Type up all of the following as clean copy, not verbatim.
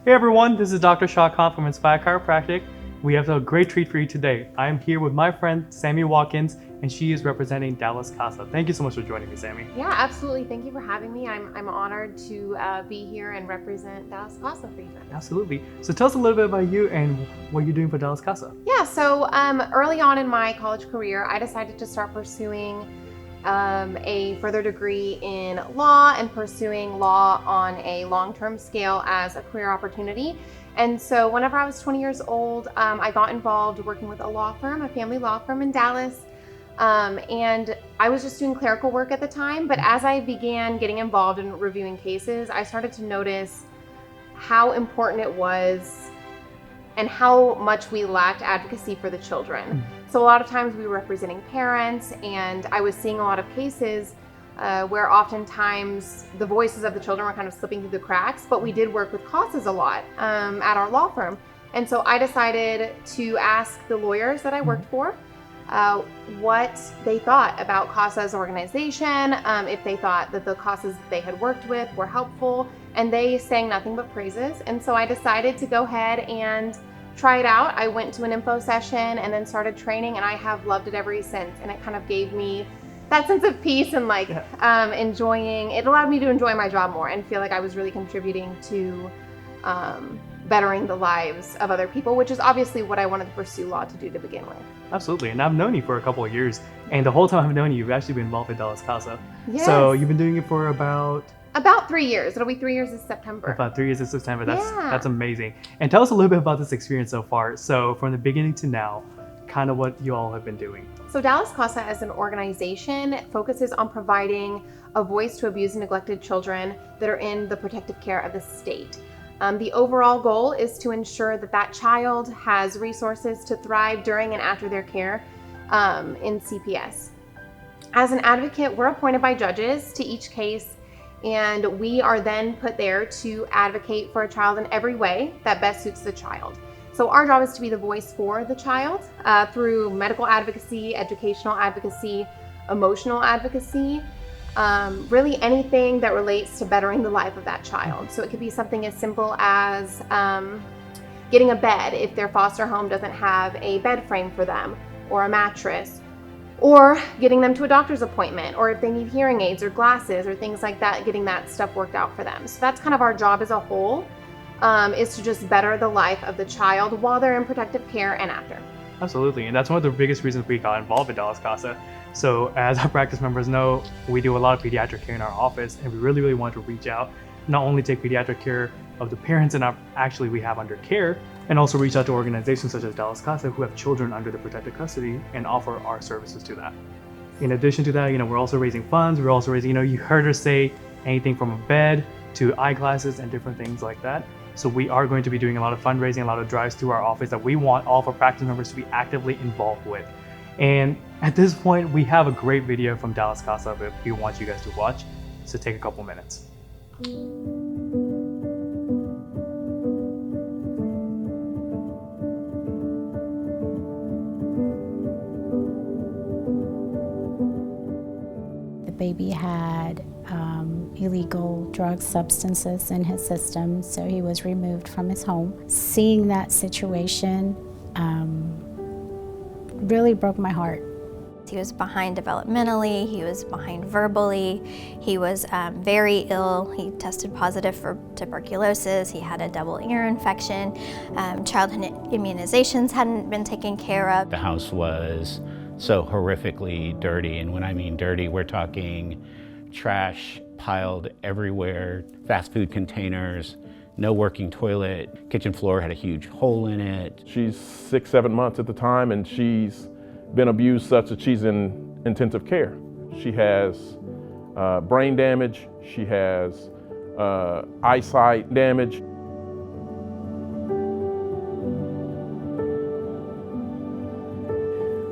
Hey everyone, this is Dr. Shah from Inspire Chiropractic. We have a great treat for you today. I am here with my friend Sammy Watkins, and she is representing Dallas Casa. Thank you so much for joining me, Sammy. Yeah, absolutely. Thank you for having me. I'm honored to be here and represent Dallas Casa for you guys. Absolutely. So tell us a little bit about you and what you're doing for Dallas Casa. Yeah, so early on in my college career, I decided to start pursuing a further degree in law and pursuing law on a long-term scale as a career opportunity. And so whenever I was 20 years old, I got involved working with a law firm, a family law firm in Dallas. And I was just doing clerical work at the time, but as I began getting involved in reviewing cases, I started to notice how important it was and how much we lacked advocacy for the children. So a lot of times we were representing parents, and I was seeing a lot of cases where oftentimes the voices of the children were kind of slipping through the cracks, but we did work with causes a lot at our law firm. And so I decided to ask the lawyers that I worked for what they thought about CASA's organization, if they thought that the CASAs that they had worked with were helpful, and they sang nothing but praises. And so I decided to go ahead and try it out. I went to an info session and then started training, and I have loved it ever since. And it kind of gave me that sense of peace and enjoying, it allowed me to enjoy my job more and feel like I was really contributing to bettering the lives of other people, which is obviously what I wanted to pursue law to do to begin with. Absolutely, and I've known you for a couple of years, and the whole time I've known you, you've actually been involved with Dallas Casa. Yes. So you've been doing it for about 3 years. It'll be 3 years this September. About 3 years in September. That's amazing. And tell us a little bit about this experience so far. So from the beginning to now, kind of what you all have been doing. So Dallas Casa as an organization focuses on providing a voice to abused and neglected children that are in the protective care of the state. The overall goal is to ensure that that child has resources to thrive during and after their care in CPS. As an advocate, we're appointed by judges to each case, and we are then put there to advocate for a child in every way that best suits the child. So our job is to be the voice for the child through medical advocacy, educational advocacy, emotional advocacy, really anything that relates to bettering the life of that child. So it could be something as simple as getting a bed if their foster home doesn't have a bed frame for them or a mattress, or getting them to a doctor's appointment, or if they need hearing aids or glasses or things like that, getting that stuff worked out for them. So that's kind of our job as a whole, is to just better the life of the child while they're in protective care and after. Absolutely, and that's one of the biggest reasons we got involved with Dallas Casa. So as our practice members know, we do a lot of pediatric care in our office, and we really want to reach out, not only take pediatric care of the parents and we have under care, and also reach out to organizations such as Dallas Casa who have children under the protected custody and offer our services to that. In addition to that, we're also raising funds. We're also raising, you heard her say anything from a bed to eyeglasses and different things like that. So we are going to be doing a lot of fundraising, a lot of drives through our office that we want all of our practice members to be actively involved with. And at this point, we have a great video from Dallas Casa that we want you guys to watch. So take a couple minutes. The baby had illegal drug substances in his system, so he was removed from his home. Seeing that situation really broke my heart. He was behind developmentally, he was behind verbally, he was very ill. He tested positive for tuberculosis, he had a double ear infection, childhood immunizations hadn't been taken care of. The house was so horrifically dirty, and when I mean dirty, we're talking trash piled everywhere, fast food containers, no working toilet, kitchen floor had a huge hole in it. She's 6-7 months at the time, and she's been abused such that she's in intensive care. She has brain damage, she has eyesight damage.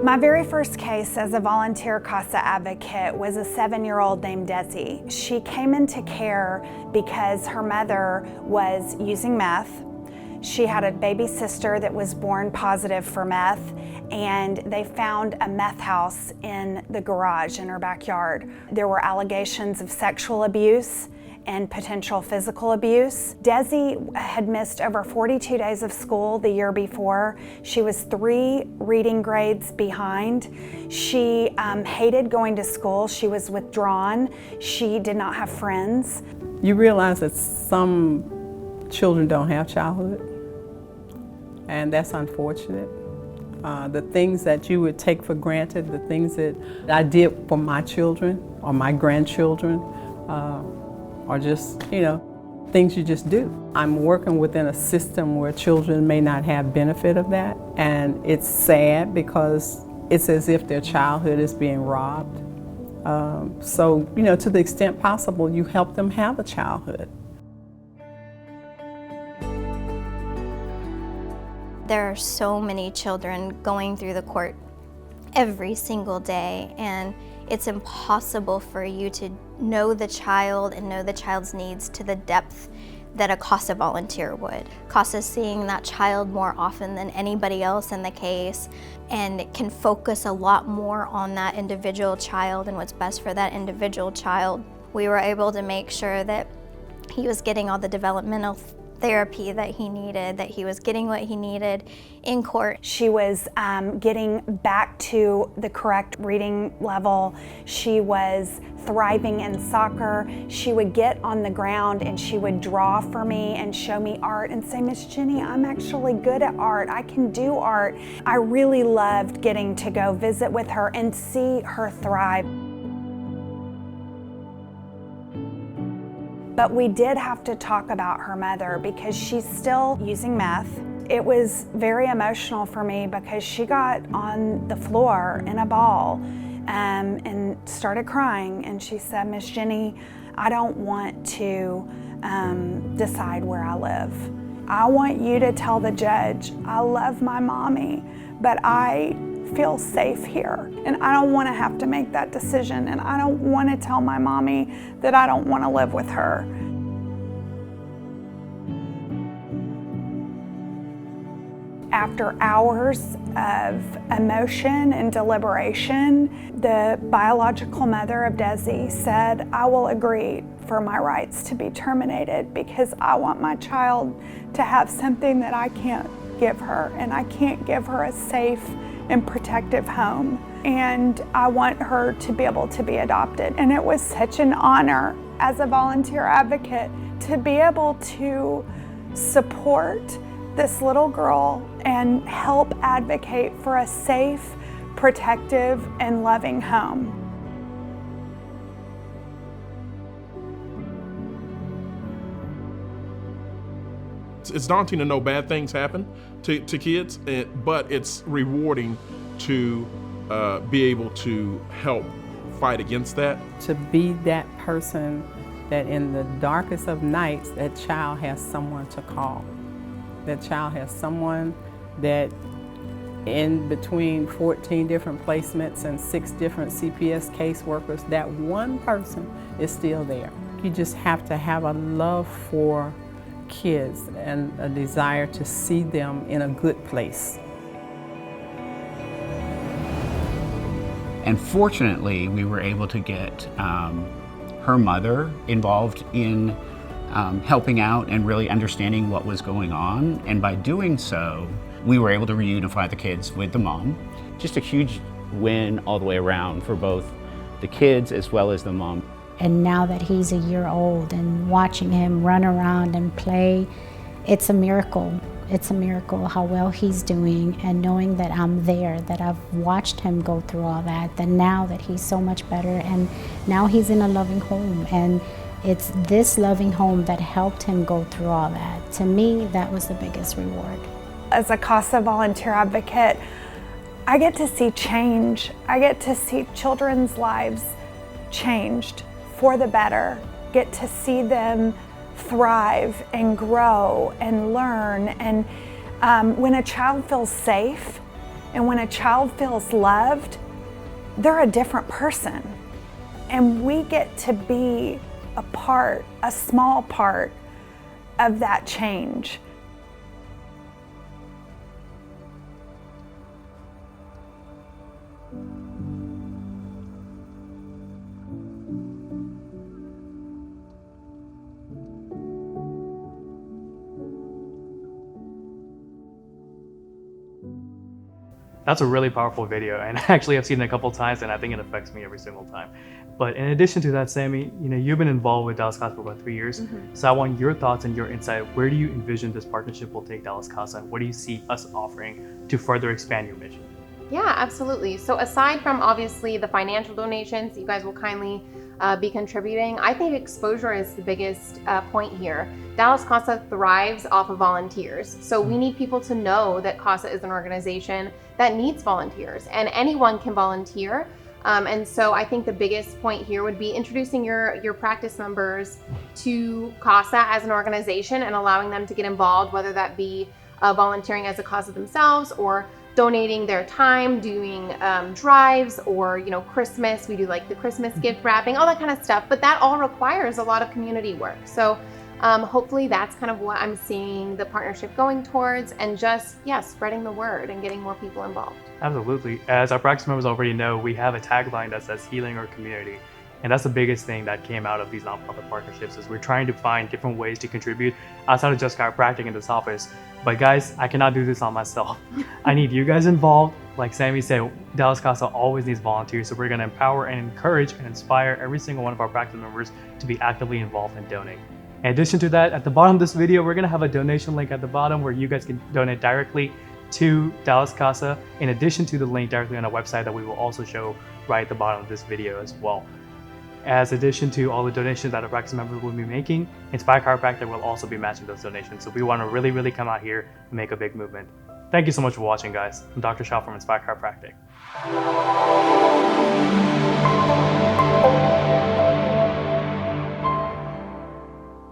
My very first case as a volunteer CASA advocate was a 7-year-old named Desi. She came into care because her mother was using meth. She had a baby sister that was born positive for meth, and they found a meth house in the garage in her backyard. There were allegations of sexual abuse and potential physical abuse. Desi had missed over 42 days of school the year before. She was 3 reading grades behind. She hated going to school. She was withdrawn. She did not have friends. You realize that some children don't have childhood, and that's unfortunate. The things that you would take for granted, the things that I did for my children or my grandchildren, are just, things you just do. I'm working within a system where children may not have benefit of that, and it's sad because it's as if their childhood is being robbed. So, to the extent possible, you help them have a childhood. There are so many children going through the court every single day, and it's impossible for you to know the child and know the child's needs to the depth that a CASA volunteer would. CASA's seeing that child more often than anybody else in the case, and it can focus a lot more on that individual child and what's best for that individual child. We were able to make sure that he was getting all the developmental therapy that he needed, that he was getting what he needed in court. She was getting back to the correct reading level. She was thriving in soccer. She would get on the ground and she would draw for me and show me art and say, "Miss Jenny, I'm actually good at art. I can do art." I really loved getting to go visit with her and see her thrive. But we did have to talk about her mother because she's still using meth. It was very emotional for me because she got on the floor in a ball and started crying, and she said, "Miss Jenny, I don't want to decide where I live. I want you to tell the judge I love my mommy, but I feel safe here, and I don't want to have to make that decision, and I don't want to tell my mommy that I don't want to live with her." After hours of emotion and deliberation, the biological mother of Desi said, "I will agree for my rights to be terminated because I want my child to have something that I can't give her, and I can't give her a safe and protective home, and I want her to be able to be adopted." And it was such an honor as a volunteer advocate to be able to support this little girl and help advocate for a safe, protective, and loving home. It's daunting to know bad things happen to kids, but it's rewarding to be able to help fight against that. To be that person that in the darkest of nights, that child has someone to call. That child has someone that in between 14 different placements and 6 different CPS caseworkers, that one person is still there. You just have to have a love for kids and a desire to see them in a good place. And fortunately, we were able to get her mother involved in helping out and really understanding what was going on. And by doing so, we were able to reunify the kids with the mom. Just a huge win all the way around for both the kids as well as the mom. And now that he's a year old and watching him run around and play, it's a miracle. It's a miracle how well he's doing, and knowing that I'm there, that I've watched him go through all that, that now that he's so much better and now he's in a loving home, and it's this loving home that helped him go through all that. To me, that was the biggest reward. As a CASA volunteer advocate, I get to see change. I get to see children's lives changed for the better, get to see them thrive and grow and learn. And when a child feels safe and when a child feels loved, they're a different person. And we get to be a part, a small part of that change. That's a really powerful video, and actually I've seen it a couple times, and I think it affects me every single time. But in addition to that, Sammy, you've been involved with Dallas Casa for about 3 years. So I want your thoughts and your insight. Where do you envision this partnership will take Dallas Casa? What do you see us offering to further expand your mission? Yeah, absolutely. So aside from obviously the financial donations you guys will kindly be contributing, I think exposure is the biggest point here. Dallas Casa thrives off of volunteers. So we need people to know that Casa is an organization that needs volunteers, and anyone can volunteer. And so I think the biggest point here would be introducing your practice members to Casa as an organization and allowing them to get involved, whether that be volunteering as a Casa themselves or donating their time, doing drives, or Christmas, we do like the Christmas gift wrapping, all that kind of stuff. But that all requires a lot of community work. So hopefully that's kind of what I'm seeing the partnership going towards, and just, spreading the word and getting more people involved. Absolutely. As our practice members already know, we have a tagline that says healing our community. And that's the biggest thing that came out of these nonprofit partnerships, is we're trying to find different ways to contribute outside of just chiropractic in this office. But guys, I cannot do this on myself. I need you guys involved. Like Sammy said, Dallas Casa always needs volunteers. So we're going to empower and encourage and inspire every single one of our practice members to be actively involved and donate. In addition to that, at the bottom of this video, we're going to have a donation link at the bottom where you guys can donate directly to Dallas Casa, in addition to the link directly on our website that we will also show right at the bottom of this video as well. As addition to all the donations that our practice members will be making, Inspire Chiropractic will also be matching those donations. So we want to really come out here and make a big movement. Thank you so much for watching, guys. I'm Dr. Shah from Inspire Chiropractic.